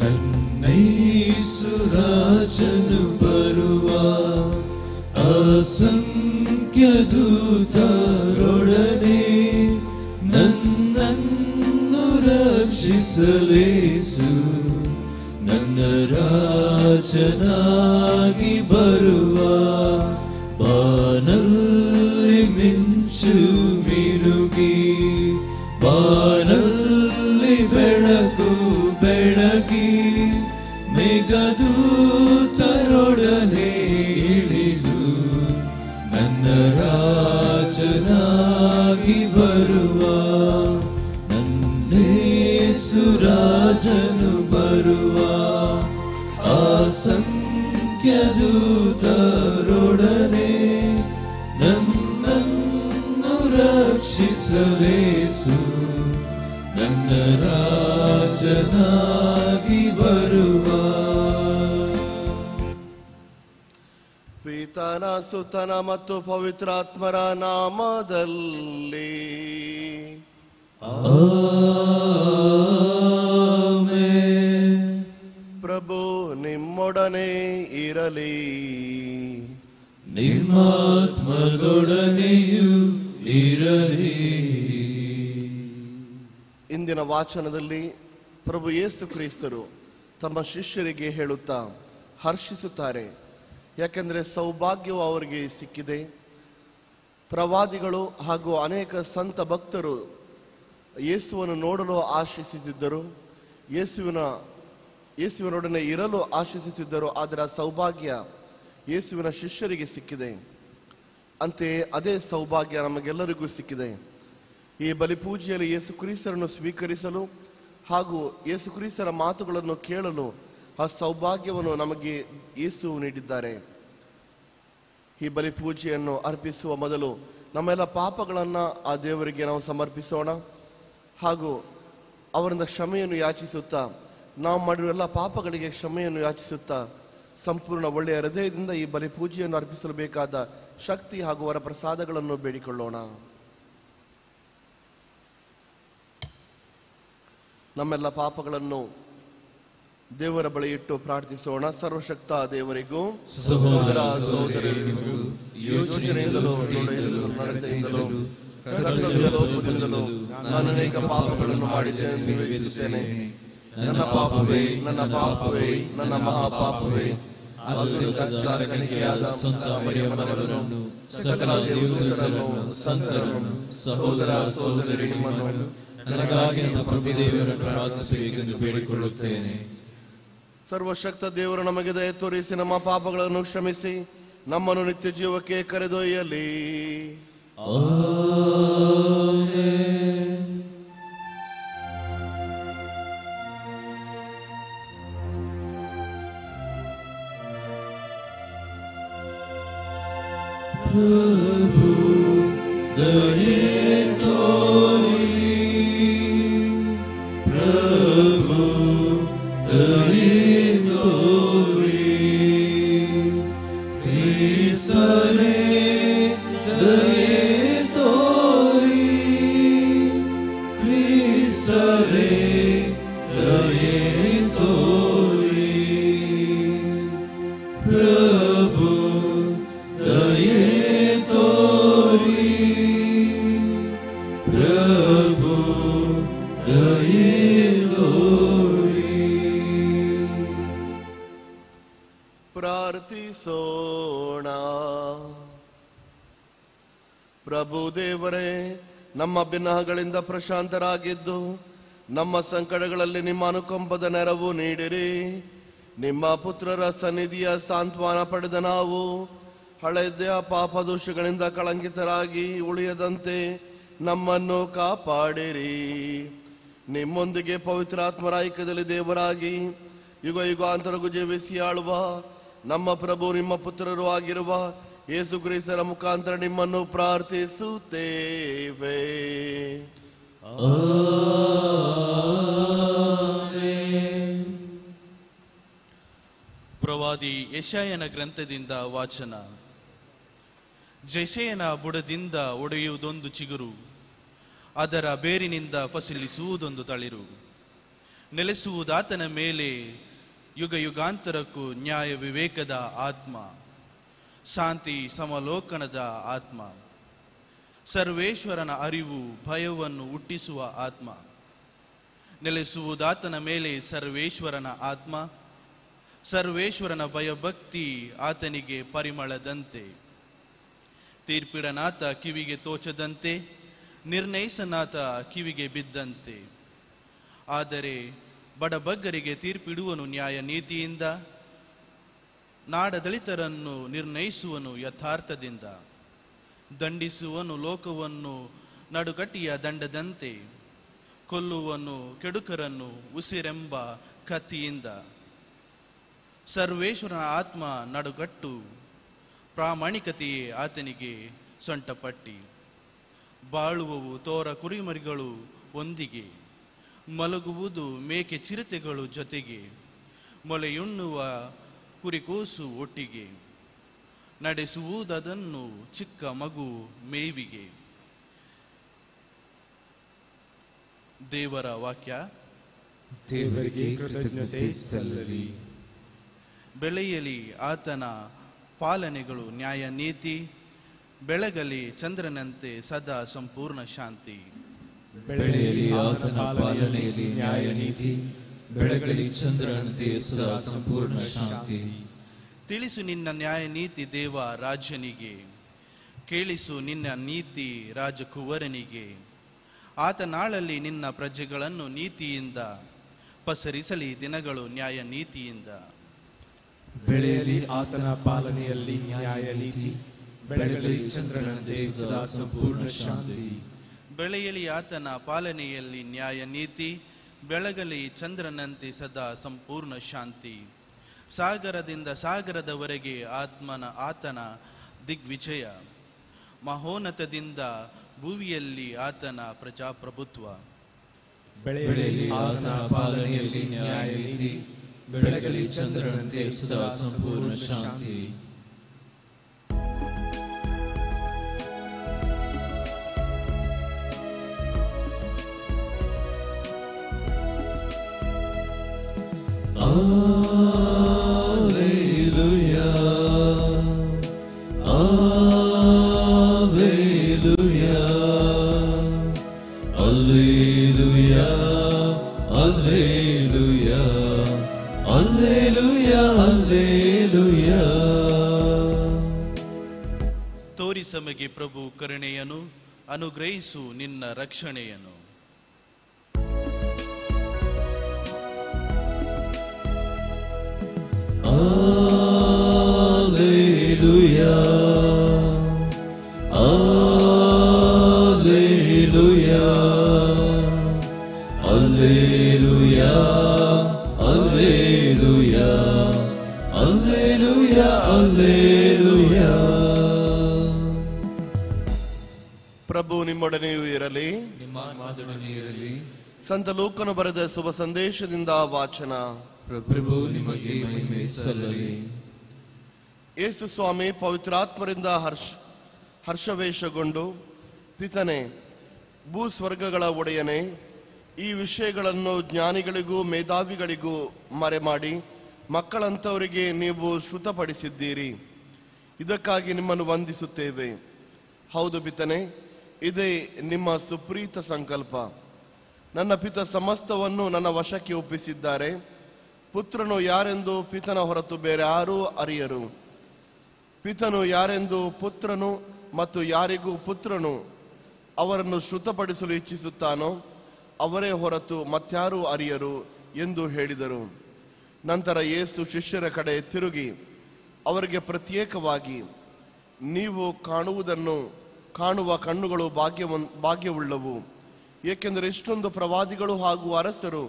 ನನ್ನೀಸುರಾಜನು ಬರುವ ಅಸಂಖ್ಯ ದೂತರೊಡನೆ ನನ್ನನ್ನು ರಕ್ಷಿಸಲೇಸು ನನ್ನ ರಾಜನಾಗಿ ಬರುವ ಬಾನಲ್ಲಿ ಮಿಂಚು ಮಿನುಗಿ ಬಾನಲ್ಲಿ ಬೆಳಕು ಬೆಳಗಿ ಮೇಘದೂತರೊಡನೆ ಇಳಿದು ನನ್ನ ರಾಜನಾಗಿ ಬರುವ ನನ್ನೇಸು ರಾಜನು ಬರುವ ಅಸಂಖ್ಯ ದೂತರೊಡನೆ ನನ್ನನ್ನು ರಕ್ಷಿಸಲೇಸು ನನ್ನ ರಾಜನಾಗಿ ಬರುವ. ಪಿತನ ಸುತನ ಮತ್ತು ಪವಿತ್ರಾತ್ಮರ ನಾಮದಲ್ಲಿ ಆಮೆನ್. ಪ್ರಭು ನಿಮ್ಮೊಡನೆ ಇರಲಿ, ನಿಮ್ಮಾತ್ಮದೊಡನೆಯೂ ಇರಲಿ. ಇಂದಿನ ವಾಚನದಲ್ಲಿ ಪ್ರಭು ಯೇಸು ಕ್ರಿಸ್ತರು ತಮ್ಮ ಶಿಷ್ಯರಿಗೆ ಹೇಳುತ್ತಾ ಹರ್ಷಿಸುತ್ತಾರೆ, ಯಾಕೆಂದರೆ ಸೌಭಾಗ್ಯವು ಅವರಿಗೆ ಸಿಕ್ಕಿದೆ. ಪ್ರವಾದಿಗಳು ಹಾಗೂ ಅನೇಕ ಸಂತ ಭಕ್ತರು ಯೇಸುವನ್ನು ನೋಡಲು ಆಶಿಸುತ್ತಿದ್ದರು, ಯೇಸುವಿನೊಡನೆ ಇರಲು ಆಶಿಸುತ್ತಿದ್ದರು. ಆದರೆ ಆ ಸೌಭಾಗ್ಯ ಯೇಸುವಿನ ಶಿಷ್ಯರಿಗೆ ಸಿಕ್ಕಿದೆ. ಅಂತೆಯೇ ಅದೇ ಸೌಭಾಗ್ಯ ನಮಗೆಲ್ಲರಿಗೂ ಸಿಕ್ಕಿದೆ. ಈ ಬಲಿಪೂಜೆಯಲ್ಲಿ ಯೇಸು ಕ್ರಿಸ್ತರನ್ನು ಸ್ವೀಕರಿಸಲು ಹಾಗೂ ಯೇಸು ಕ್ರಿಸ್ತರ ಮಾತುಗಳನ್ನು ಕೇಳಲು ಆ ಸೌಭಾಗ್ಯವನ್ನು ನಮಗೆ ಯೇಸು ನೀಡಿದ್ದಾರೆ. ಈ ಬಲಿಪೂಜೆಯನ್ನು ಅರ್ಪಿಸುವ ಮೊದಲು ನಮ್ಮೆಲ್ಲ ಪಾಪಗಳನ್ನು ಆ ದೇವರಿಗೆ ನಾವು ಸಮರ್ಪಿಸೋಣ ಹಾಗೂ ಅವರಿಂದ ಕ್ಷಮೆಯನ್ನು ಯಾಚಿಸುತ್ತಾ, ನಾವು ಮಾಡಿರುವ ಎಲ್ಲ ಪಾಪಗಳಿಗೆ ಕ್ಷಮೆಯನ್ನು ಯಾಚಿಸುತ್ತಾ ಸಂಪೂರ್ಣ ಒಳ್ಳೆಯ ಹೃದಯದಿಂದ ಈ ಬಲಿಪೂಜೆಯನ್ನು ಅರ್ಪಿಸಲು ಬೇಕಾದ ಶಕ್ತಿ ಹಾಗೂ ವರ ಪ್ರಸಾದಗಳನ್ನು ಬೇಡಿಕೊಳ್ಳೋಣ. ನಮ್ಮೆಲ್ಲ ಪಾಪಗಳನ್ನು ದೇವರ ಬಳಿ ಇಟ್ಟು ಪ್ರಾರ್ಥಿಸೋಣ. ಸರ್ವಶಕ್ತ ದೇವರಿಗೂ ಸಹೋದರ ಸಹೋದರಿಗೂ ಯೋಚನೆಯಿಂದಲೂ ನಡತೆಯಿಂದಲೂ ಕರ್ತವ್ಯ ಲೋಪದಿಂದಲೂ ನಾನು ಅನೇಕ ಪಾಪಗಳನ್ನು ಮಾಡಿದ್ದೇನೆ ನಿವೇದಿಸುತ್ತೇನೆ. ನನ್ನ ಪಾಪವೇ, ನನ್ನ ಪಾಪವೇ, ನನ್ನ ಮಹಾಪಾಪವೇ. ಕನಿಕೆಯಾದ ಸಂತ ಮರಿಯಮ್ಮನವರನ್ನು, ಸಕಲ ದೇವದೂತರನ್ನು, ಸಂತರನ್ನು, ಸಹೋದರ ಸಹೋದರಿ ನಿಮ್ಮನ್ನು ನನಗಾಗಿ ನಮ್ಮ ಪ್ರಭುದೇವರನ್ನು ಪ್ರಾರ್ಥಿಸಬೇಕೆಂದು ಬೇಡಿಕೊಳ್ಳುತ್ತೇನೆ. ಸರ್ವಶಕ್ತ ದೇವರು ನಮಗೆ ದಯೆ ತೋರಿಸಿ ನಮ್ಮ ಪಾಪಗಳನ್ನು ಕ್ಷಮಿಸಿ ನಮ್ಮನ್ನು ನಿತ್ಯ ಜೀವಕ್ಕೆ ಕರೆದೊಯ್ಯಲಿ. ಆಮೆನ್. ಪ್ರಭು ದಯೆ ತೋರಿ, ಪ್ರಭು ದಯೆ ತೋರಿ, ಕ್ರಿಸ್ತರೇ ದಯೆ ತೋರಿ, ಕ್ರಿಸ್ತರೇ ದಯೆ ತೋರಿ, ಪ್ರಭು ದಯೆ ತೋರಿ, ಪ್ರಭು ದಯೆ ತೋರಿ. ಪ್ರಾರ್ಥಿಸೋಣ. ಪ್ರಭು ದೇವರೇ, ನಮ್ಮ ಬಿನ್ನಹಗಳಿಂದ ಪ್ರಶಾಂತರಾಗಿದ್ದು ನಮ್ಮ ಸಂಕಟಗಳಲ್ಲಿ ನಿಮ್ಮ ಅನುಕಂಪದ ನೆರವು ನೀಡಿರಿ. ನಿಮ್ಮ ಪುತ್ರರ ಸನ್ನಿಧಿಯ ಸಾಂತ್ವನ ಪಡೆದ ನಾವು ಹಳೆಯ ಪಾಪದೋಷಗಳಿಂದ ಕಳಂಕಿತರಾಗಿ ಉಳಿಯದಂತೆ ನಮ್ಮನ್ನು ಕಾಪಾಡಿರಿ. ನಿಮ್ಮೊಂದಿಗೆ ಪವಿತ್ರಾತ್ಮರ ಐಕ್ಯದಲ್ಲಿ ದೇವರಾಗಿ ಯುಗ ಯುಗಾಂತರಗೂ ಜೀವಿಸಿ ಆಳುವ ನಮ್ಮ ಪ್ರಭು ನಿಮ್ಮ ಪುತ್ರರು ಆಗಿರುವ ಯೇಸು ಕ್ರಿಸ್ತರ ಮುಖಾಂತರ ನಿಮ್ಮನ್ನು ಪ್ರಾರ್ಥಿಸುತ್ತೇವೆ. ಪ್ರವಾದಿ ಯೆಶಾಯನ ಗ್ರಂಥದಿಂದ ವಾಚನ. ಜೆಶೆಯನ ಬುಡದಿಂದ ಒಡೆಯುವುದೊಂದು ಚಿಗುರು, ಅದರ ಬೇರಿನಿಂದ ಫಸಲಿಸುವುದೊಂದು ತಳಿರು. ನೆಲೆಸುವುದಾತನ ಮೇಲೆ ಯುಗ ಯುಗಾಂತರಕ್ಕೂ ನ್ಯಾಯ ವಿವೇಕದ ಆತ್ಮ, ಶಾಂತಿ ಸಮಲೋಕನದ ಆತ್ಮ, ಸರ್ವೇಶ್ವರನ ಅರಿವು ಭಯವನ್ನು ಹುಟ್ಟಿಸುವ ಆತ್ಮ. ನೆಲೆಸುವುದಾತನ ಮೇಲೆ ಸರ್ವೇಶ್ವರನ ಆತ್ಮ, ಸರ್ವೇಶ್ವರನ ಭಯಭಕ್ತಿ ಆತನಿಗೆ ಪರಿಮಳದಂತೆ. ತೀರ್ಪಿಡನಾಥ ಕಿವಿಗೆ ತೋಚದಂತೆ, ನಿರ್ಣಯಿಸನಾಥ ಕಿವಿಗೆ ಬಿದ್ದಂತೆ. ಆದರೆ ಬಡಬಗ್ಗರಿಗೆ ತೀರ್ಪಿಡುವನು ನ್ಯಾಯ ನೀತಿಯಿಂದ, ನಾಡದಳಿತರನ್ನು ನಿರ್ಣಯಿಸುವನು ಯಥಾರ್ಥದಿಂದ. ದಂಡಿಸುವನು ಲೋಕವನ್ನು ನಡುಕಟ್ಟಿಯ ದಂಡದಂತೆ, ಕೊಲ್ಲುವನು ಕೆಡುಕರನ್ನು ಉಸಿರೆಂಬ ಕತ್ತಿಯಿಂದ. ಸರ್ವೇಶ್ವರನ ಆತ್ಮ ನಡುಗಟ್ಟು, ಪ್ರಾಮಾಣಿಕತೆಯೇ ಆತನಿಗೆ ಸೊಂಟಪಟ್ಟಿ. ಬಾಳುವವು ತೋರ ಕುರಿಮರಿಗಳು ಒಂದಿಗೆ, ಮಲಗುವುದು ಮೇಕೆ ಚಿರತೆಗಳು ಜೊತೆಗೆ, ಮೊಲೆಯುಣ್ಣುವ ಕುರಿಕೂಸು ಒಟ್ಟಿಗೆ, ನಡೆಸುವುದನ್ನು ಚಿಕ್ಕ ಮಗು ಮೇವಿಗೆ. ದೇವರ ವಾಕ್ಯ. ದೇವರಿಗೆ ಕೃತಜ್ಞತೆ ಸಲ್ಲಲಿ. ಬೆಳೆಯಲಿ ಆತನ ಪಾಲನೆಗಳು ನ್ಯಾಯ ನೀತಿ, ಬೆಳಗಲಿ ಚಂದ್ರನಂತೆ ಸದಾ ಸಂಪೂರ್ಣ ಶಾಂತಿ. ಬೆಳೆಯಲಿ ಆತನ ಪಾಲನೆಯಲ್ಲಿ ನ್ಯಾಯ ನೀತಿ, ಬೆಳಗಲಿ ಚಂದ್ರನಂತೆ ಸದಾ ಸಂಪೂರ್ಣ ಶಾಂತಿ. ತಿಳಿಸು ನಿನ್ನ ನ್ಯಾಯ ನೀತಿ ದೇವ ರಾಜನಿಗೆ, ಕೇಳಿಸು ನಿನ್ನ ನೀತಿ ರಾಜಕುವರನಿಗೆ. ಆತನಾಳಲ್ಲಿ ನಿನ್ನ ಪ್ರಜೆಗಳನ್ನು ನೀತಿಯಿಂದ, ಪಸರಿಸಲಿ ದಿನಗಳು ನ್ಯಾಯ ನೀತಿಯಿಂದ. ಬೆಳೆಯಲಿ ಆತನ ಪಾಲನೆಯಲ್ಲಿ ನ್ಯಾಯ ನೀತಿ, ಬೆಳಗಲಿ ಚಂದ್ರನಂತೆ ಸದಾ ಸಂಪೂರ್ಣ ಶಾಂತಿ. ಬೆಳೆಯಲಿ ಆತನ ಪಾಲನೆಯಲ್ಲಿ ನ್ಯಾಯ ನೀತಿ, ಬೆಳಗಲಿ ಚಂದ್ರನಂತೆ ಸದಾ ಸಂಪೂರ್ಣ ಶಾಂತಿ. ಸಾಗರದಿಂದ ಸಾಗರದವರೆಗೆ ಆತನ ದಿಗ್ವಿಜಯ, ಮಹೋನ್ನತದಿಂದ ಭುವಿಯಲ್ಲಿ ಆತನ ಪ್ರಜಾಪ್ರಭುತ್ವ. ಬೆಳೆಯಲಿ ಆತನ ಪಾಲನೆಯಲ್ಲಿ ನ್ಯಾಯ ನೀತಿ, ಬೆಳಗಲಿ ಚಂದ್ರನಂತೆ ಸದಾ ಸಂಪೂರ್ಣ ಶಾಂತಿ. Alleluia, Alleluia, Alleluia, Alleluia, Alleluia, Alleluia. ತೋರಿಸಮಗೆ ಪ್ರಭು ಕರುಣೆಯನು, ಅನುಗ್ರಹಿಸು ನಿನ್ನ ರಕ್ಷಣೆಯನು. Alleluia, Alleluia, Alleluia, Alleluia, Alleluia, Alleluia. ಪ್ರಭು ನಿಮ್ಮೊಡನೆಯೂ ಇರಲಿ. ನಿಮ್ಮ ಮಾತೊಡನೆ ಇರಲಿ. ಸಂತ ಲೂಕನು ಬರೆದ ಶುಭ ಸಂದೇಶದಿಂದ ವಾಚನ. ಪ್ರಭು ನಿಮಗೆ ಮಹಿಮೆ ಸಲ್ಲಲಿ. ಯೇಸು ಸ್ವಾಮಿ ಪವಿತ್ರಾತ್ಮರಿಂದ ಹರ್ಷವೇಶಗೊಂಡು, ಪಿತನೇ, ಭೂಸ್ವರ್ಗಗಳ ಒಡೆಯನೇ, ಈ ವಿಷಯಗಳನ್ನು ಜ್ಞಾನಿಗಳಿಗೂ ಮೇಧಾವಿಗಳಿಗೂ ಮರೆಮಾಡಿ ಮಕ್ಕಳಂಥವರಿಗೆ ನೀವು ಶ್ರುತಪಡಿಸಿದ್ದೀರಿ. ಇದಕ್ಕಾಗಿ ನಿಮ್ಮನ್ನು ವಂದಿಸುತ್ತೇವೆ. ಹೌದು ಪಿತನೇ, ಇದೇ ನಿಮ್ಮ ಸುಪ್ರೀತ ಸಂಕಲ್ಪ. ನನ್ನ ಪಿತ ಸಮಸ್ತವನ್ನು ನನ್ನ ವಶಕ್ಕೆ ಒಪ್ಪಿಸಿದ್ದಾರೆ. ಪುತ್ರನು ಯಾರೆಂದು ಪಿತನ ಹೊರತು ಬೇರೆ ಯಾರೂ ಅರಿಯರು. ಪಿತನು ಯಾರೆಂದು ಪುತ್ರನು ಮತ್ತು ಯಾರಿಗೂ ಪುತ್ರನು ಅವರನ್ನು ಶ್ರುತಪಡಿಸಲು ಇಚ್ಛಿಸುತ್ತಾನೋ ಅವರೇ ಹೊರತು ಮತ್ಯಾರೂ ಅರಿಯರು ಎಂದು ಹೇಳಿದರು. ನಂತರ ಯೇಸು ಶಿಷ್ಯರ ಕಡೆ ತಿರುಗಿ ಅವರಿಗೆ ಪ್ರತ್ಯೇಕವಾಗಿ, ನೀವು ಕಾಣುವ ಕಣ್ಣುಗಳು ಭಾಗ್ಯವುಳ್ಳವು. ಏಕೆಂದರೆ ಇಷ್ಟೊಂದು ಪ್ರವಾದಿಗಳು ಹಾಗೂ ಅರಸರು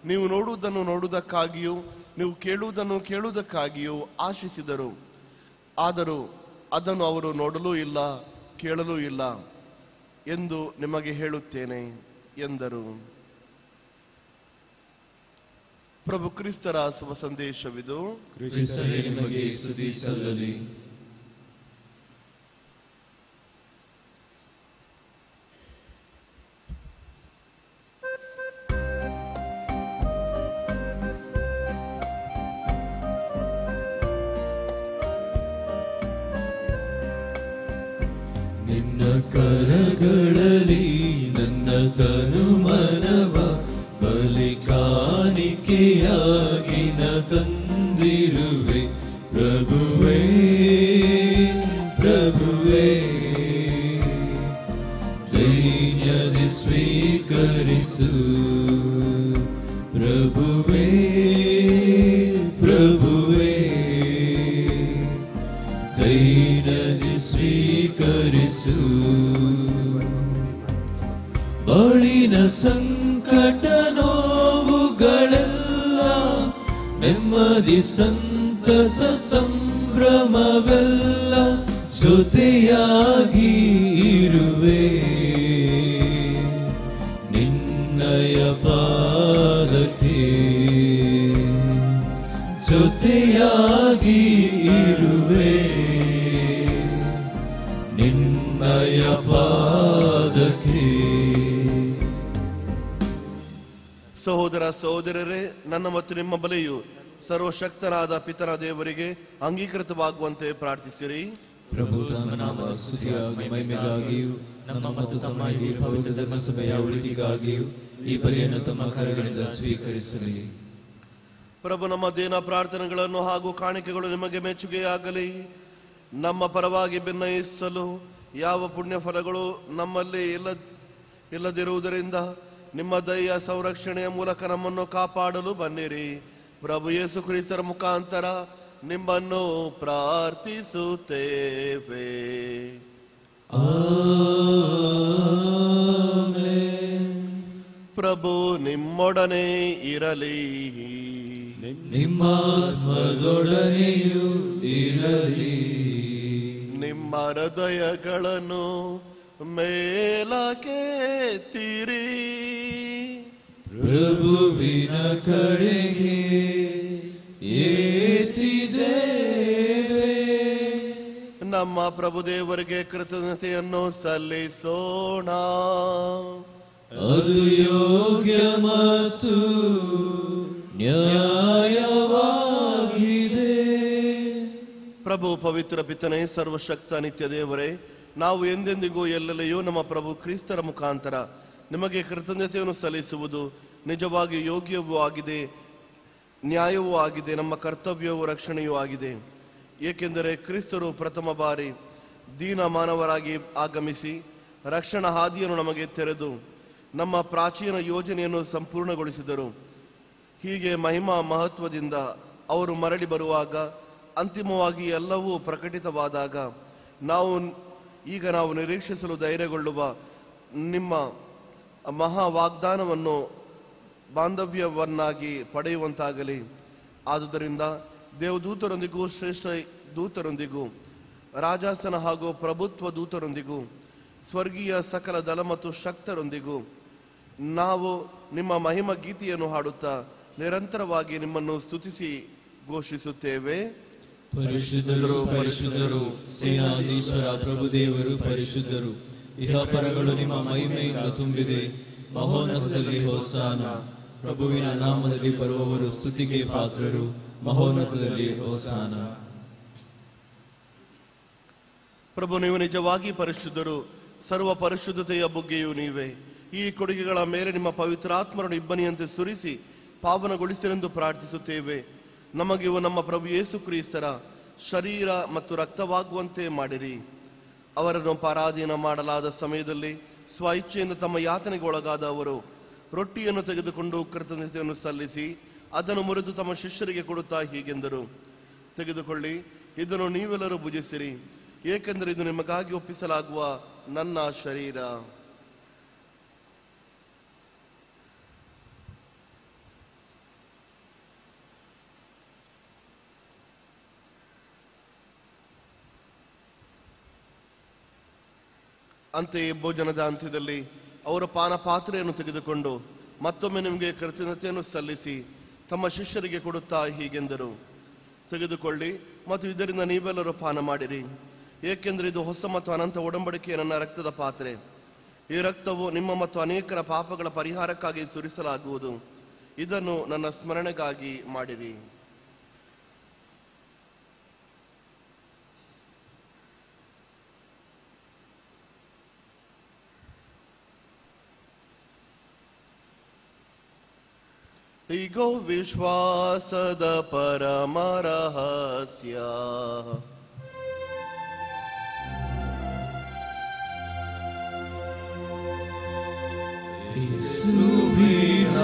ನೀವು ನೋಡುವುದನ್ನು ನೋಡುವುದಕ್ಕಾಗಿಯೂ ನೀವು ಕೇಳುವುದನ್ನು ಕೇಳುವುದಕ್ಕಾಗಿಯೂ ಆಶಿಸಿದರು. ಆದರೂ ಅದನ್ನು ಅವರು ನೋಡಲೂ ಇಲ್ಲ, ಕೇಳಲೂ ಇಲ್ಲ ಎಂದು ನಿಮಗೆ ಹೇಳುತ್ತೇನೆ ಎಂದರು. ಪ್ರಭು ಕ್ರಿಸ್ತರ ಶುಭ ಸಂದೇಶವಿದು. ಕ್ರಿಸ್ತನೇ ನಿಮಗೆ ಸ್ತುತಿ ಸಲ್ಲಲಿ. ನಿನ್ನ ಕರಗಳಲ್ಲಿ ನನ್ನ ತನು ಮನವ ಬಲಿ ಕಾಣಿಕೆಯಾಗಿ ನ ತಂದಿರುವೆ ಪ್ರಭುವೇ ಪ್ರಭುವೇ ದೈನ್ಯದಿ ಸ್ವೀಕರಿಸು ಪ್ರಭುವೇ ಪ್ರಭುವೇ ದೈನ್ಯದಿ ಸ್ವೀಕರಿಸು ಬಾಳಿನ ಸಂಕಟ ನೋವುಗಳೆಲ್ಲ ನೆಮ್ಮದಿ ಸಂತಸ ಸಂಭ್ರಮವೆಲ್ಲ ಜೊತೆಯಾಗಿ ಇರುವೆ ನಿನ್ನಯ ಪಾದಕ್ಕೆ ಜೊತೆಯಾಗಿ ಇರುವೆ ನಿನ್ನಯ ಪಾದಕ್ಕೆ. ಸಹೋದರ ಸಹೋದರರೇ, ನನ್ನ ಮತ್ತು ನಿಮ್ಮ ಬಲೆಯು ಸರ್ವಶಕ್ತನಾದ ಪಿತನ ದೇವರಿಗೆ ಅಂಗೀಕೃತವಾಗುವಂತೆ ಪ್ರಾರ್ಥಿಸಿರಿ. ಪ್ರಭು ತಮ್ಮ ನಾಮದ ಸ್ತುತಿಯ ಮಹಿಮೆಗಾಗಿಯೂ ನಮ್ಮ ಮತ್ತು ತಮ್ಮ ಇಡೀ ಪವಿತ್ರ ಧರ್ಮಸಭೆಯ ಉಳಿತಿಗಾಗಿಯೂ ಈ ಬಲಿಯನ್ನು ತಮ್ಮ ಕರಗಳಿಂದ ಸ್ವೀಕರಿಸಲಿ. ಪ್ರಭು, ನಮ್ಮ ದೇನ ಪ್ರಾರ್ಥನೆಗಳನ್ನು ಹಾಗೂ ಕಾಣಿಕೆಗಳು ನಿಮಗೆ ಮೆಚ್ಚುಗೆಯಾಗಲಿ. ನಮ್ಮ ಪರವಾಗಿ ಭಿನ್ನಯಿಸಲು ಯಾವ ಪುಣ್ಯ ಫಲಗಳು ನಮ್ಮಲ್ಲಿ ಇಲ್ಲದಿರುವುದರಿಂದ ನಿಮ್ಮ ದಯೆಯ ಸಂರಕ್ಷಣೆಯ ಮೂಲಕ ನಮ್ಮನ್ನು ಕಾಪಾಡಲು ಬನ್ನಿರಿ. ಪ್ರಭು ಯೇಸು ಕ್ರಿಸ್ತರ ಮುಖಾಂತರ ನಿಮ್ಮನ್ನು ಪ್ರಾರ್ಥಿಸುತ್ತೇವೆ. ಪ್ರಭು ನಿಮ್ಮೊಡನೆ ಇರಲಿ, ನಿಮ್ಮಾತ್ಮದೊಡನೆಯೂ ಇರಲಿ. ನಿಮ್ಮ ಹೃದಯಗಳನ್ನು ಮೇಲಕ್ಕೆತ್ತಿರಿ, ಪ್ರಭುವಿನ ಕಡೆಗೆ ಏತಿದ್ದೇವೆ. ನಮ್ಮ ಪ್ರಭುದೇವರಿಗೆ ಕೃತಜ್ಞತೆಯನ್ನು ಸಲ್ಲಿಸೋಣ. ಅದು ಯೋಗ್ಯ ಮತ್ತು ನ್ಯಾಯವಾಗಿದೆ. ಪ್ರಭು ಪವಿತ್ರ ಪಿತನೇ, ಸರ್ವಶಕ್ತ ನಿತ್ಯ ದೇವರೇ, ನಾವು ಎಂದೆಂದಿಗೂ ಎಲ್ಲೆಲ್ಲಿಯೂ ನಮ್ಮ ಪ್ರಭು ಕ್ರಿಸ್ತರ ಮುಖಾಂತರ ನಿಮಗೆ ಕೃತಜ್ಞತೆಯನ್ನು ಸಲ್ಲಿಸುವುದು ನಿಜವಾಗಿ ಯೋಗ್ಯವೂ ಆಗಿದೆ, ನ್ಯಾಯವೂ ಆಗಿದೆ, ನಮ್ಮ ಕರ್ತವ್ಯವೂ ರಕ್ಷಣೆಯೂ ಆಗಿದೆ. ಏಕೆಂದರೆ ಕ್ರಿಸ್ತರು ಪ್ರಥಮ ಬಾರಿ ದೀನ ಮಾನವರಾಗಿ ಆಗಮಿಸಿ ರಕ್ಷಣಾ ಹಾದಿಯನ್ನು ನಮಗೆ ತೆರೆದು ನಮ್ಮ ಪ್ರಾಚೀನ ಯೋಜನೆಯನ್ನು ಸಂಪೂರ್ಣಗೊಳಿಸಿದರು. ಹೀಗೆ ಮಹಿಮಾ ಮಹತ್ವದಿಂದ ಅವರು ಮರಳಿ ಬರುವಾಗ ಅಂತಿಮವಾಗಿ ಎಲ್ಲವೂ ಪ್ರಕಟಿತವಾದಾಗ ನಾವು ನಿರೀಕ್ಷಿಸಲು ಧೈರ್ಯಗೊಳ್ಳುವ ನಿಮ್ಮ ಮಹಾ ವಾಗ್ದಾನವನ್ನು ಬಾಂಧವ್ಯವನ್ನಾಗಿ ಪಡೆಯುವಂತಾಗಲಿ. ಆದುದರಿಂದ ದೇವದೂತರೊಂದಿಗೂ ಶ್ರೇಷ್ಠ ದೂತರೊಂದಿಗೂ ರಾಜಾಸನ ಹಾಗೂ ಪ್ರಭುತ್ವ ದೂತರೊಂದಿಗೂ ಸ್ವರ್ಗೀಯ ಸಕಲ ದಳ ಮತ್ತು ಶಕ್ತರೊಂದಿಗೂ ನಾವು ನಿಮ್ಮ ಮಹಿಮ ಗೀತೆಯನ್ನು ಹಾಡುತ್ತಾ ನಿರಂತರವಾಗಿ ನಿಮ್ಮನ್ನು ಸ್ತುತಿಸಿ ಘೋಷಿಸುತ್ತೇವೆ. ಪರಿಶುದ್ಧರು ಪರಿಶುದ್ಧರು, ಸೇನಾಧೀಶ್ವರ ಪ್ರಭುದೇವರು ಪರಿಶುದ್ಧರು. ಇಹಪರಗಳು ನಿಮ್ಮ ಮಹಿಮೆಯಿಂದ ತುಂಬಿದೆ. ಮಹೋನ್ನತದಲ್ಲಿ ಹೋಸಾನ. ಪ್ರಭುವಿನ ನಾಮದಲ್ಲಿ ಬರುವವರು ಸ್ತುತಿಗೆ ಪಾತ್ರರು. ಮಹೋನ್ನತದಲ್ಲಿ ಹೋಸಾನ. ಪ್ರಭು, ನೀವು ನಿಜವಾಗಿ ಪರಿಶುದ್ಧರು, ಸರ್ವ ಪರಿಶುದ್ಧತೆಯ ಬುಗ್ಗೆಯೂ ನೀವೇ. ಈ ಕೊಡುಗೆಗಳ ಮೇಲೆ ನಿಮ್ಮ ಪವಿತ್ರಾತ್ಮರನ್ನು ಇಬ್ಬನಿಯಂತೆ ಸುರಿಸಿ ಪಾವನಗೊಳಿಸಿರೆಂದು ಪ್ರಾರ್ಥಿಸುತ್ತೇವೆ. ನಮಗಿವು ನಮ್ಮ ಪ್ರಭು ಯೇಸು ಕ್ರಿಸ್ತರ ಶರೀರ ಮತ್ತು ರಕ್ತವಾಗುವಂತೆ ಮಾಡಿರಿ. ಅವರನ್ನು ಪರಾಧೀನ ಮಾಡಲಾದ ಸಮಯದಲ್ಲಿ ಸ್ವ ಇಚ್ಛೆಯಿಂದ ತಮ್ಮ ಯಾತನೆಗೆ ಒಳಗಾದ ಅವರು ರೊಟ್ಟಿಯನ್ನು ತೆಗೆದುಕೊಂಡು ಕೃತಜ್ಞತೆಯನ್ನು ಸಲ್ಲಿಸಿ ಅದನ್ನು ಮುರಿದು ತಮ್ಮ ಶಿಷ್ಯರಿಗೆ ಕೊಡುತ್ತಾ ಹೀಗೆಂದರು, ತೆಗೆದುಕೊಳ್ಳಿ, ಇದನ್ನು ನೀವೆಲ್ಲರೂ ಭುಜಿಸಿರಿ, ಏಕೆಂದರೆ ಇದು ನಿಮಗಾಗಿ ಒಪ್ಪಿಸಲಾಗುವ ನನ್ನ ಶರೀರ. ಅಂತೆಯೇ ಭೋಜನದ ಅಂತ್ಯದಲ್ಲಿ ಅವರ ಪಾನ ಪಾತ್ರೆಯನ್ನು ತೆಗೆದುಕೊಂಡು ಮತ್ತೊಮ್ಮೆ ನಿಮಗೆ ಕೃತಜ್ಞತೆಯನ್ನು ಸಲ್ಲಿಸಿ ತಮ್ಮ ಶಿಷ್ಯರಿಗೆ ಕೊಡುತ್ತಾ ಹೀಗೆಂದರು, ತೆಗೆದುಕೊಳ್ಳಿ ಮತ್ತು ಇದರಿಂದ ನೀವೆಲ್ಲರೂ ಪಾನ ಮಾಡಿರಿ, ಏಕೆಂದರೆ ಇದು ಹೊಸ ಮತ್ತು ಅನಂತ ಒಡಂಬಡಿಕೆಯ ನನ್ನ ರಕ್ತದ ಪಾತ್ರೆ. ಈ ರಕ್ತವು ನಿಮ್ಮ ಮತ್ತು ಅನೇಕರ ಪಾಪಗಳ ಪರಿಹಾರಕ್ಕಾಗಿ ಸುರಿಸಲಾಗುವುದು. ಇದನ್ನು ನನ್ನ ಸ್ಮರಣೆಗಾಗಿ ಮಾಡಿರಿ. ಇಗೋ ವಿಶ್ವಾಸದ ಪರಮ ರಹಸ್ಯ. ಯೇಸುವಿನ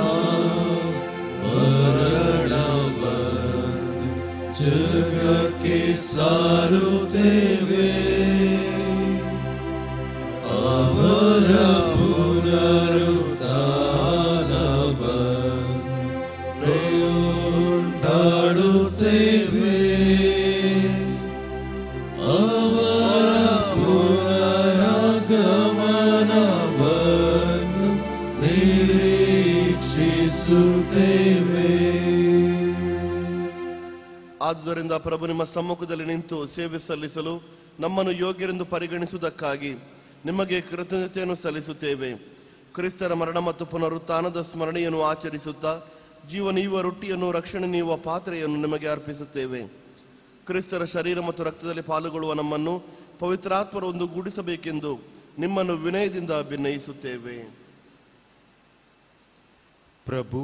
ಮರಣವ ಜಗಕ್ಕೆ ಸಾರುತ್ತೇವೆ, ಅವರ ಉಂಟಾಡುತ್ತೇವೆ, ಅವರ ಪುನರಾಗಮನವನ್ನು ನಿರೀಕ್ಷಿಸುತ್ತೇವೆ. ಆದುದರಿಂದ ಪ್ರಭು ನಿಮ್ಮ ಸಮ್ಮುಖದಲ್ಲಿ ನಿಂತು ಸೇವೆ ಸಲ್ಲಿಸಲು ನಮ್ಮನ್ನು ಯೋಗ್ಯರೆಂದು ಪರಿಗಣಿಸುವುದಕ್ಕಾಗಿ ನಿಮಗೆ ಕೃತಜ್ಞತೆಯನ್ನು ಸಲ್ಲಿಸುತ್ತೇವೆ. ಕ್ರಿಸ್ತರ ಮರಣ ಮತ್ತು ಪುನರುತ್ಥಾನದ ಸ್ಮರಣೆಯನ್ನು ಆಚರಿಸುತ್ತಾ ಜೀವ ನೀಯುವ ರೊಟ್ಟಿಯನ್ನು, ರಕ್ಷಣೆ ನೀಯುವ ಪಾತ್ರೆಯನ್ನು ನಿಮಗೆ ಅರ್ಪಿಸುತ್ತೇವೆ. ಕ್ರಿಸ್ತರ ಶರೀರ ಮತ್ತು ರಕ್ತದಲ್ಲಿ ಪಾಲುಗೊಳ್ಳುವ ನಮ್ಮನ್ನು ಪವಿತ್ರಾತ್ಮರು ಒಂದುಗೂಡಿಸಬೇಕೆಂದು ನಿಮ್ಮನ್ನು ವಿನಯದಿಂದ ಭಿನ್ನಯಿಸುತ್ತೇವೆ. ಪ್ರಭು,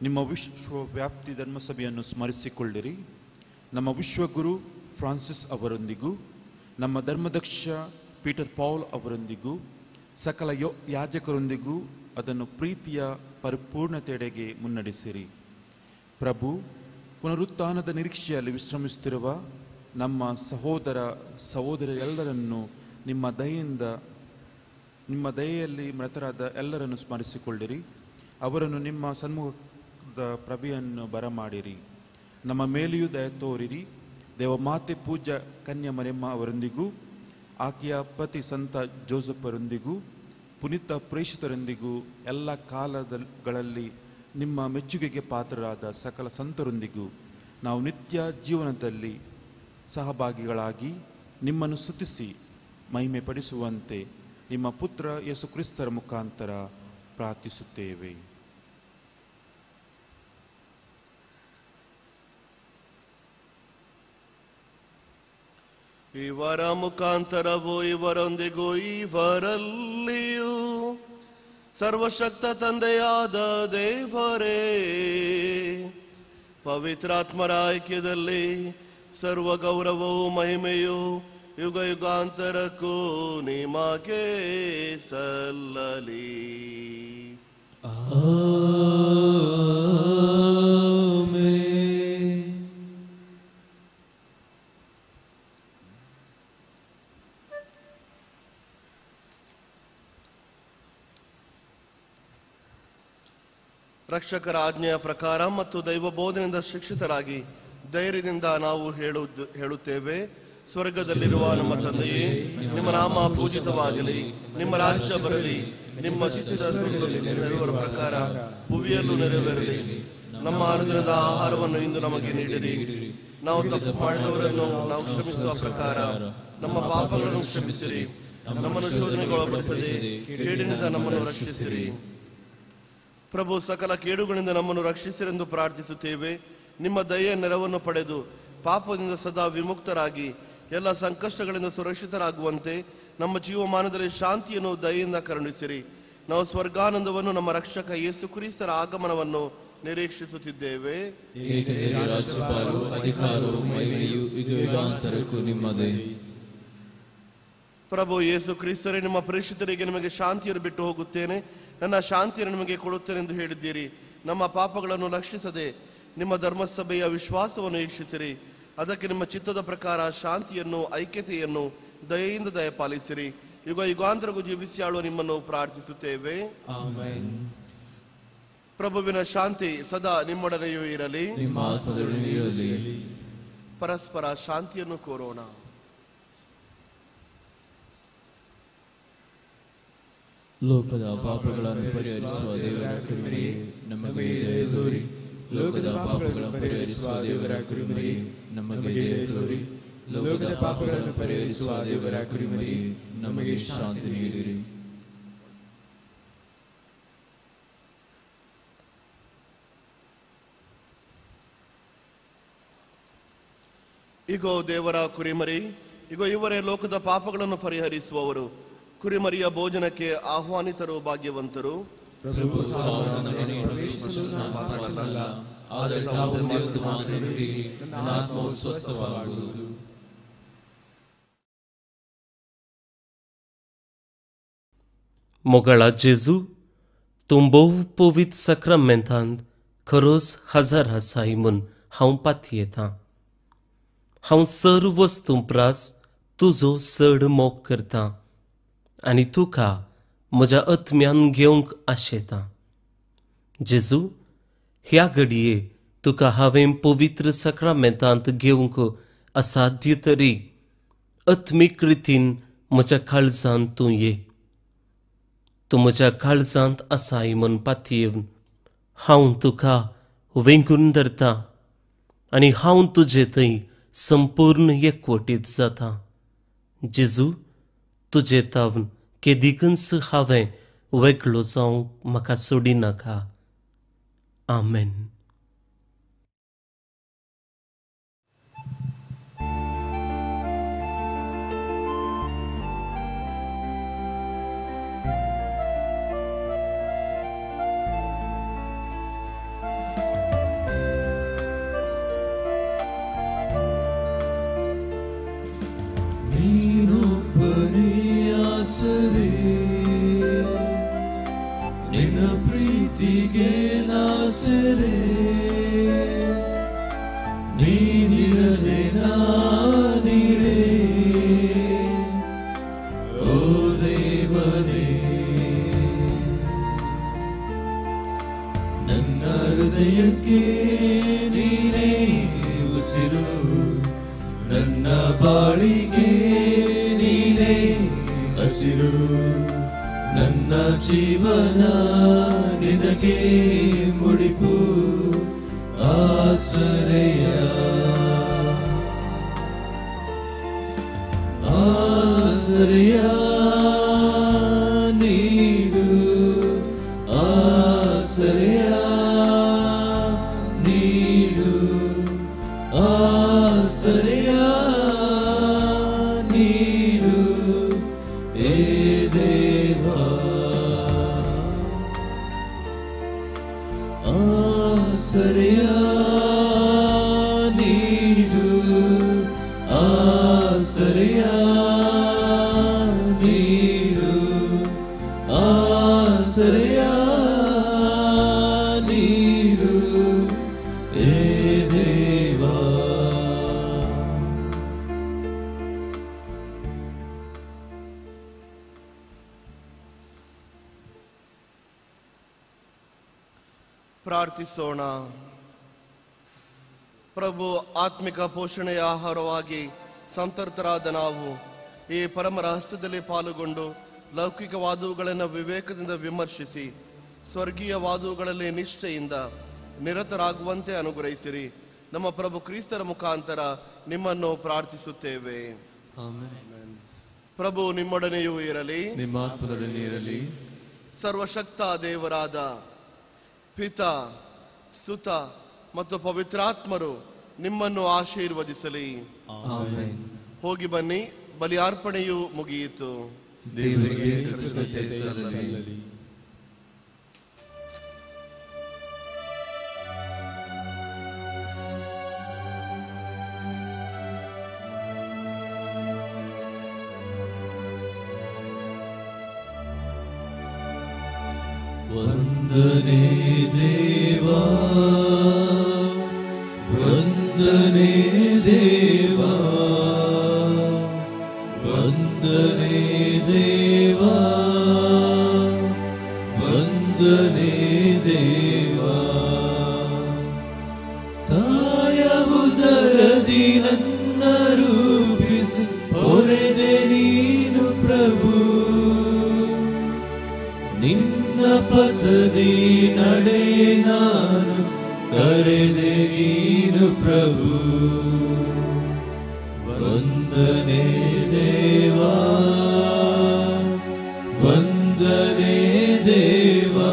ನಿಮ್ಮ ವಿಶ್ವವ್ಯಾಪ್ತಿ ಧರ್ಮಸಭೆಯನ್ನು ಸ್ಮರಿಸಿಕೊಳ್ಳಿರಿ. ನಮ್ಮ ವಿಶ್ವಗುರು ಫ್ರಾನ್ಸಿಸ್ ಅವರೊಂದಿಗೂ, ನಮ್ಮ ಧರ್ಮದಕ್ಷ ಪೀಟರ್ ಪೌಲ್ ಅವರೊಂದಿಗೂ, ಸಕಲ ಯಾಜಕರೊಂದಿಗೂ ಅದನ್ನು ಪ್ರೀತಿಯ ಪರಿಪೂರ್ಣತೆಯೆಡೆಗೆ ಮುನ್ನಡೆಸಿರಿ. ಪ್ರಭು, ಪುನರುತ್ಥಾನದ ನಿರೀಕ್ಷೆಯಲ್ಲಿ ವಿಶ್ರಮಿಸುತ್ತಿರುವ ನಮ್ಮ ಸಹೋದರಿಯರೆಲ್ಲರನ್ನು ನಿಮ್ಮ ದಯೆಯಲ್ಲಿ ಮೃತರಾದ ಎಲ್ಲರನ್ನು ಸ್ಮರಿಸಿಕೊಳ್ಳಿರಿ. ಅವರನ್ನು ನಿಮ್ಮ ಸನ್ಮುಖದ ಪ್ರಭೆಯನ್ನು ಬರಮಾಡಿರಿ. ನಮ್ಮ ಮೇಲೆಯೂ ದಯ ತೋರಿರಿ. ದೇವಮಾತೆ ಪೂಜ್ಯ ಕನ್ಯಾ ಮರಿಯಮ್ಮ ಅವರೊಂದಿಗೂ, ಆಕೆಯ ಪತಿ ಸಂತ ಜೋಸಫರೊಂದಿಗೂ, ಪುನೀತ ಪ್ರೇಷಿತರೊಂದಿಗೂ, ಎಲ್ಲ ಕಾಲಗಳಲ್ಲಿ ನಿಮ್ಮ ಮೆಚ್ಚುಗೆಗೆ ಪಾತ್ರರಾದ ಸಕಲ ಸಂತರೊಂದಿಗೂ ನಾವು ನಿತ್ಯ ಜೀವನದಲ್ಲಿ ಸಹಭಾಗಿಗಳಾಗಿ ನಿಮ್ಮನ್ನು ಸ್ತುತಿಸಿ ಮಹಿಮೆ ಪಡಿಸುವಂತೆ ನಿಮ್ಮ ಪುತ್ರ ಯೇಸು ಕ್ರಿಸ್ತರ ಮುಖಾಂತರ ಪ್ರಾರ್ಥಿಸುತ್ತೇವೆ. ಇವರ ಮುಖಾಂತರವೂ ಇವರೊಂದಿಗೂ ಇವರಲ್ಲಿಯೂ ಸರ್ವಶಕ್ತ ತಂದೆಯಾದ ದೇವರೇ, ಪವಿತ್ರಾತ್ಮರ ಐಕ್ಯದಲ್ಲಿ ಸರ್ವ ಗೌರವವು ಮಹಿಮೆಯು ಯುಗ ಯುಗಾಂತರಕ್ಕೂ ನಿಮಗೆ ಸಲ್ಲಲಿ. ರಕ್ಷಕರ ಆಜ್ಞೆಯ ಪ್ರಕಾರ ಮತ್ತು ದೈವ ಬೋಧನೆಯಿಂದ ಶಿಕ್ಷಿತರಾಗಿ ಧೈರ್ಯದಿಂದ ನಾವು ಹೇಳುತ್ತೇವೆ. ಸ್ವರ್ಗದಲ್ಲಿರುವ ನಮ್ಮ ತಂದೆಯೇ, ನಿಮ್ಮ ನಾಮ ಪೂಜಿತವಾಗಲಿ, ನಿಮ್ಮ ರಾಜ್ಯ ಬರಲಿ, ನಿಮ್ಮ ಚಿತ್ತ ನೆರವೇರುವ ಪ್ರಕಾರ ಭುವಿಯಲ್ಲೂ ನೆರವೇರಲಿ. ನಮ್ಮ ಅನುದಿನದ ಆಹಾರವನ್ನು ಇಂದು ನಮಗೆ ನೀಡಿರಿ. ನಾವು ತಪ್ಪು ಮಾಡಿದವರನ್ನು ನಾವು ಕ್ಷಮಿಸುವ ಪ್ರಕಾರ ನಮ್ಮ ಪಾಪಗಳನ್ನು ಕ್ಷಮಿಸಿರಿ. ನಮ್ಮನ್ನು ಶೋಧನೆಗೊಳಪಡಿಸದೆ ಕೇಡಿನಿಂದ ನಮ್ಮನ್ನು ರಕ್ಷಿಸಿರಿ. ಪ್ರಭು, ಸಕಲ ಕೇಡುಗಳಿಂದ ನಮ್ಮನ್ನು ರಕ್ಷಿಸಿರೆಂದು ಪ್ರಾರ್ಥಿಸುತ್ತೇವೆ. ನಿಮ್ಮ ದಯೆಯ ನೆರವನ್ನು ಪಡೆದು ಪಾಪದಿಂದ ಸದಾ ವಿಮುಕ್ತರಾಗಿ ಎಲ್ಲ ಸಂಕಷ್ಟಗಳಿಂದ ಸುರಕ್ಷಿತರಾಗುವಂತೆ ನಮ್ಮ ಜೀವಮಾನದಲ್ಲಿ ಶಾಂತಿಯನ್ನು ದಯೆಯಿಂದ ಕರುಣಿಸಿರಿ. ನಾವು ಸ್ವರ್ಗಾನಂದವನ್ನು, ನಮ್ಮ ರಕ್ಷಕ ಯೇಸು ಕ್ರಿಸ್ತರ ಆಗಮನವನ್ನು ನಿರೀಕ್ಷಿಸುತ್ತಿದ್ದೇವೆ. ಪ್ರಭು ಯೇಸು ಕ್ರಿಸ್ತರೇ, ನಿಮ್ಮ ಪರಿಶುದ್ಧರಿಗೆ ನಿಮಗೆ ಶಾಂತಿಯನ್ನು ಬಿಟ್ಟು ಹೋಗುತ್ತೇನೆ, ನನ್ನ ಶಾಂತಿಯನ್ನು ನಿಮಗೆ ಕೊಡುತ್ತೇನೆ ಎಂದು ಹೇಳಿದ್ದೀರಿ. ನಮ್ಮ ಪಾಪಗಳನ್ನು ಲಕ್ಷಿಸದೆ ನಿಮ್ಮ ಧರ್ಮಸಭೆಯ ವಿಶ್ವಾಸವನ್ನು ವೀಕ್ಷಿಸಿರಿ. ಅದಕ್ಕೆ ನಿಮ್ಮ ಚಿತ್ತದ ಪ್ರಕಾರ ಶಾಂತಿಯನ್ನು, ಐಕ್ಯತೆಯನ್ನು ದಯೆಯಿಂದ ದಯಪಾಲಿಸಿರಿ. ಯುಗ ಯುಗಾಂತರಗೂ ಜೀವಿಸಿ ಆಳುವ ನಿಮ್ಮನ್ನು ಪ್ರಾರ್ಥಿಸುತ್ತೇವೆ. ಪ್ರಭುವಿನ ಶಾಂತಿ ಸದಾ ನಿಮ್ಮೊಡನೆಯೂ ಇರಲಿ. ಪರಸ್ಪರ ಶಾಂತಿಯನ್ನು ಕೋರೋಣ. ಲೋಕದ ಪಾಪಗಳನ್ನು ಪರಿಹರಿಸುವ ದೇವರ ಕರುಣೆಯೇ ನಮಗೆ ದಯೆ ತೋರಿ. ಲೋಕದ ಪಾಪಗಳನ್ನು ಪರಿಹರಿಸುವ ದೇವರ ಕರುಣೆಯೇ ನಮಗೆ ದಯೆ ತೋರಿ. ಲೋಕದ ಪಾಪಗಳನ್ನು ಪರಿಹರಿಸುವ ದೇವರ ಕರುಣೆಯೇ ನಮಗೆ ಶಾಂತಿ ನೀಡಿರಿ. ಇಗೋ ದೇವರ ಕುರಿಮರಿ, ಇಗೋ ಇವರೇ ಲೋಕದ ಪಾಪಗಳನ್ನು ಪರಿಹರಿಸುವವರು. ಕುರಿಮರಿಯ ಭೋಜನಕ್ಕೆ ಆಹ್ವಾನಿತರು ಭಾಗ್ಯವಂತರು. ಪ್ರಭು ಪ್ರವೇಶಿಸಲು ನಾನು ಪಾತ್ರನಲ್ಲ. ಆದರೆ ತಾವು ಒಂದು ಮಾತು ನುಡಿಯಿರಿ, ನನ್ನ ಆತ್ಮವು ಸ್ವಸ್ಥವಾಗುವುದು. Mon gala Jésus, ton beau povit sacramentant, खरोस हजार हसाईमुन हांव पातयेता. हांव सर्व वस्तूं प्रास तुजो चड मोग करता आनी तुका म्हज्या आत्म्यान घेवंक आशेता. जेजू, ह्या घडये तुका हांवें पवित्र सक्रमेंतांत घेवंक असाध्य तरी आत्मीक रितीन म्हज्या काळजांत तूं ये. तूं म्हज्या काळजांत आसाय म्हूण पातयेवन हांव तुका वेंगून धरता आनी हांव तुजे थंय संपूर्ण एकवटीत जाता. जेजू, तुजे तावन केदीकच हांवें वेगळो जावंक म्हाका सोडिनाका. आमेन. ನಿನ್ನ ಪ್ರೀತಿಗೆ ನಾಸರೆ ನೀನಿರದೆ ನಾನಿರೇ. ಓ ದೇವನೇ, ನನ್ನ ಹೃದಯಕ್ಕೆ ನೀನೇ ಉಸಿರು, ನನ್ನ ಬಾಳಿಗೆ ನೀನೇ ಹಸಿರು. ನನ್ನ ಜೀವನ ನಿನಗೆ ಮುಡಿಪು, ಆಸರೆಯ ಆಸರೆಯ ನೀಡು, ಆಸರೆಯ ನೀಡು, ಆಸರೆಯ ನೀಡು. ಏ ದೇವಾ, ಆಸರೆಯ ನೀಡು, ಆಸರೆಯ ನೀಡು, ಆಸರೆಯ ನೀಡು. ಏ ದೇವಾ, ಪ್ರಾರ್ಥಿಸೋಣ. ಪ್ರಭು, ಆತ್ಮಿಕ ಪೋಷಣೆಯ ಆಹಾರವಾಗಿ ಸಂತರ್ತರಾದ ನಾವು ಈ ಪರಮ ರಹಸ್ಯದಲ್ಲಿ ಪಾಲುಗೊಂಡು ಲೌಕಿಕವಾದವುಗಳನ್ನು ವಿವೇಕದಿಂದ ವಿಮರ್ಶಿಸಿ ಸ್ವರ್ಗೀಯವಾದವುಗಳಲ್ಲಿ ನಿಷ್ಠೆಯಿಂದ ನಿರತರಾಗುವಂತೆ ಅನುಗ್ರಹಿಸಿರಿ. ನಮ್ಮ ಪ್ರಭು ಕ್ರಿಸ್ತರ ಮುಖಾಂತರ ನಿಮ್ಮನ್ನು ಪ್ರಾರ್ಥಿಸುತ್ತೇವೆ. ಪ್ರಭು ನಿಮ್ಮೊಡನೆಯೂ ಇರಲಿ, ನಿಮ್ಮ ಆತ್ಮದೊಡನೆ ಇರಲಿ. ಸರ್ವಶಕ್ತ ದೇವರಾದ ಪಿತಾ, ಸುತ ಮತ್ತು ಪವಿತ್ರಾತ್ಮರು ನಿಮ್ಮನ್ನು ಆಶೀರ್ವದಿಸಲಿ. ಆಮೆನ್. ಹೋಗಿ ಬನ್ನಿ, ಬಲಿಯಾರ್ಪಣೆಯು ಮುಗಿಯಿತು. ದೇವರಿಗೆ ಕೃತಜ್ಞತೆ ಸಲ್ಲಲಿ. ವಂದನೆ ದೇವಾ, ವಂದನೆ ದೇವಾ, ವಂದನೆ ದೇವಾ, ವಂದನೆ ದೇವಾ. ತಾಯ ಉದರದಿ ನನ್ನ ರೂಪಿಸಿ ಹೊರೆದೆ ನೀನು ಪ್ರಭು, ನಿನ್ನ ಪಥದಿ ನಡೆಯ ನಾನು ಕರೆದೆ ನೀನು ಪ್ರಭು. ವಂದನೆ ದೇವಾ, ವಂದನೆ ದೇವಾ,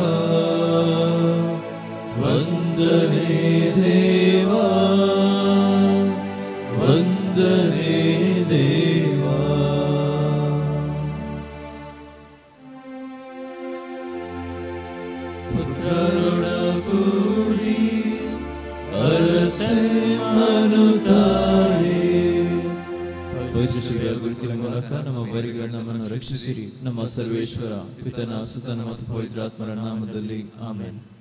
ವಂದನೆ ದೇವಾ, ವಂದನೆ ದೇವಾ. ಪುತ್ರರೊಡಗೂಡಿ ಮನುತಾಯೇ ಪವಿತ್ರ ಗುರುತಿನ ಮೂಲಕ ನಮ್ಮ ಬರಿಗಳ ನಮ್ಮನ್ನು ರಕ್ಷಿಸಿರಿ. ನಮ್ಮ ಸರ್ವೇಶ್ವರ ಪಿತನ ಸುತನ ಮತ್ತು ಪವಿತ್ರಾತ್ಮರ ನಾಮದಲ್ಲಿ ಆಮೆನ್.